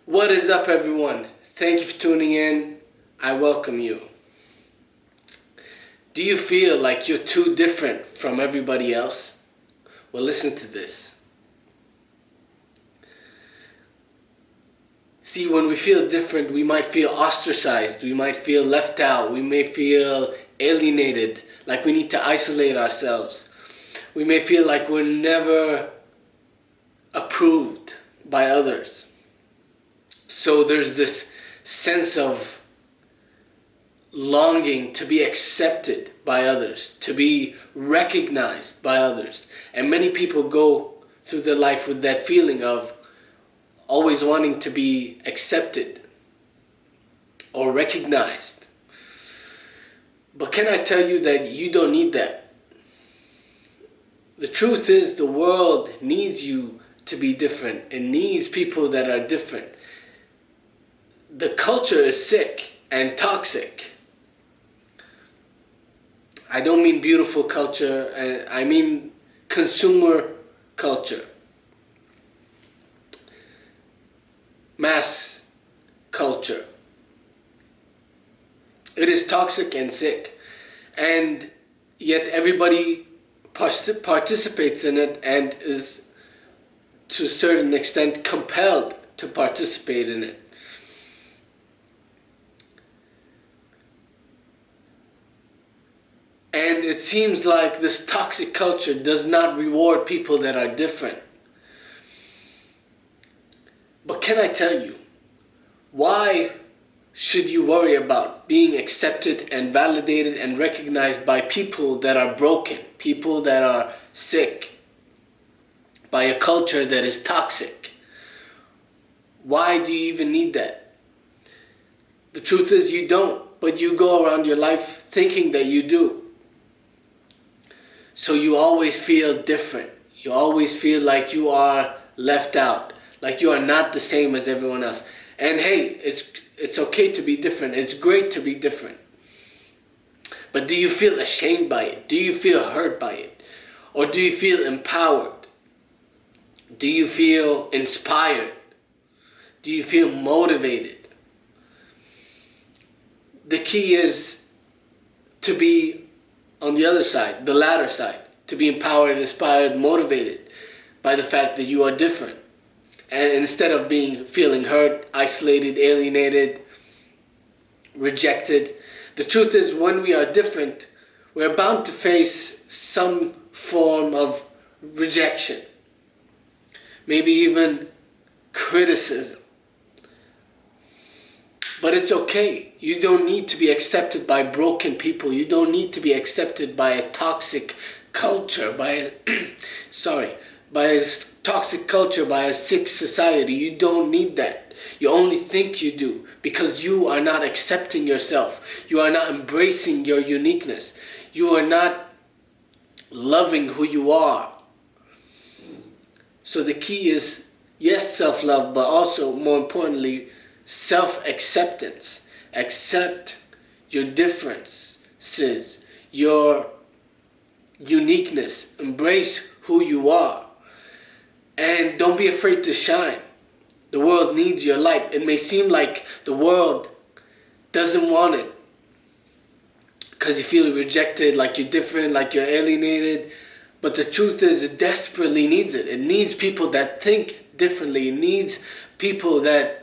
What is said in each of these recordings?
What is up, everyone? Thank you for tuning in. I welcome you. Do you feel like you're too different from everybody else? Well, listen to this. See, when we feel different, we might feel ostracized, we might feel left out, we may feel alienated, like we need to isolate ourselves. We may feel like we're never approved by others. So there's this sense of longing to be accepted by others, to be recognized by others. And many people go through their life with that feeling of always wanting to be accepted or recognized. But can I tell you that you don't need that? The truth is, the world needs you to be different. It needs people that are different. The culture is sick and toxic. I don't mean beautiful culture, I mean consumer culture. Mass culture. It is toxic and sick. And yet everybody participates in it and is to a certain extent compelled to participate in it. And it seems like this toxic culture does not reward people that are different. But can I tell you, why should you worry about being accepted and validated and recognized by people that are broken, people that are sick, by a culture that is toxic? Why do you even need that? The truth is you don't, but you go around your life thinking that you do. So you always feel different. You always feel like you are left out, like you are not the same as everyone else. And hey, it's okay to be different. It's great to be different. But do you feel ashamed by it? Do you feel hurt by it? Or do you feel empowered? Do you feel inspired? Do you feel motivated? The key is to be on the other side, the latter side, to be empowered, inspired, motivated by the fact that you are different. And instead of feeling hurt, isolated, alienated, rejected. The truth is, when we are different, we're bound to face some form of rejection. Maybe even criticism. But it's okay. You don't need to be accepted by broken people. You don't need to be accepted by a toxic culture, by a toxic culture, by a sick society. You don't need that. You only think you do because you are not accepting yourself. You are not embracing your uniqueness. You are not loving who you are. So the key is, yes, self-love, but also, more importantly, self-acceptance. Accept your differences, your uniqueness. Embrace who you are. And don't be afraid to shine. The world needs your light. It may seem like the world doesn't want it because you feel rejected, like you're different, like you're alienated. But the truth is, it desperately needs it. It needs people that think differently. It needs people that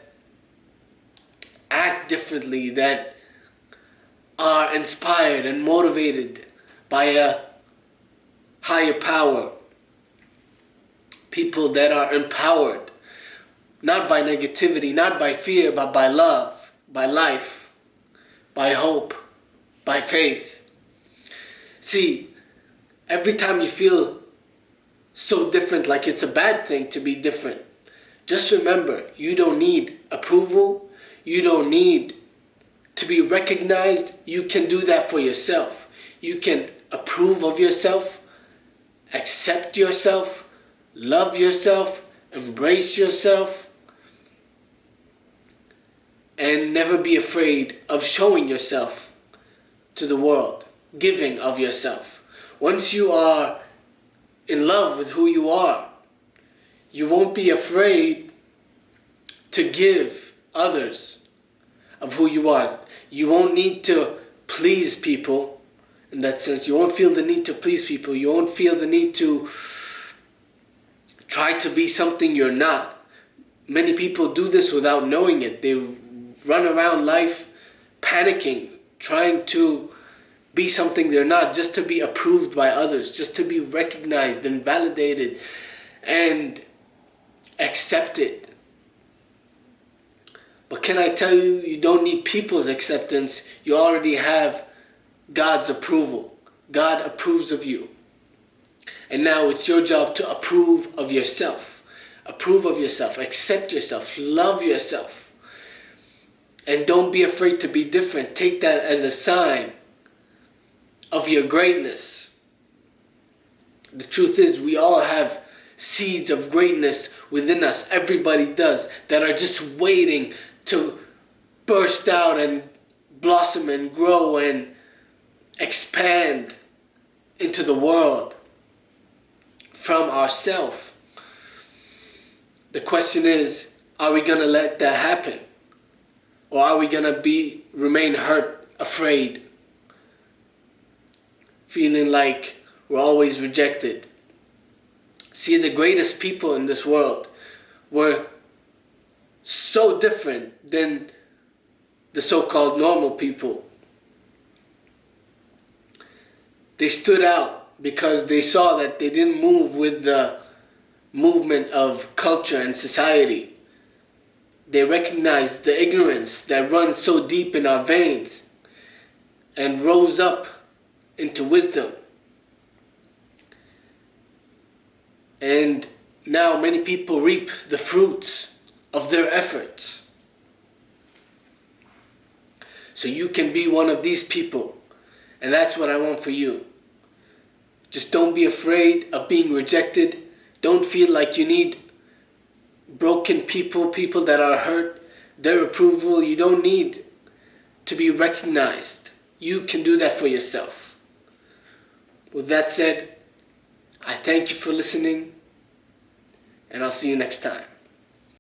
act differently, that are inspired and motivated by a higher power. People that are empowered, not by negativity, not by fear, but by love, by life, by hope, by faith. See, every time you feel so different, like it's a bad thing to be different, just remember, you don't need approval. You don't need to be recognized. You can do that for yourself. You can approve of yourself, accept yourself, love yourself, embrace yourself, and never be afraid of showing yourself to the world, giving of yourself. Once you are in love with who you are, you won't be afraid to give others of who you are. You won't need to please people in that sense. You won't feel the need to please people. You won't feel the need to try to be something you're not. Many people do this without knowing it. They run around life panicking, trying to be something they're not, just to be approved by others, just to be recognized and validated and accepted. But can I tell you, you don't need people's acceptance. You already have God's approval. God approves of you. And now it's your job to approve of yourself. Approve of yourself. Accept yourself. Love yourself. And don't be afraid to be different. Take that as a sign of your greatness. The truth is, we all have seeds of greatness within us. Everybody does. That are just waiting to burst out and blossom and grow and expand into the world from ourselves. The question is, are we going to let that happen? Or are we going to remain hurt, afraid, feeling like we're always rejected? See, the greatest people in this world were so different than the so-called normal people. They stood out because they saw that they didn't move with the movement of culture and society. They recognized the ignorance that runs so deep in our veins and rose up into wisdom. And now many people reap the fruits of their efforts. So you can be one of these people. And that's what I want for you. Just don't be afraid of being rejected. Don't feel like you need broken people that are hurt, their approval. You don't need to be recognized. You can do that for yourself. With that said, I thank you for listening, and I'll see you next time.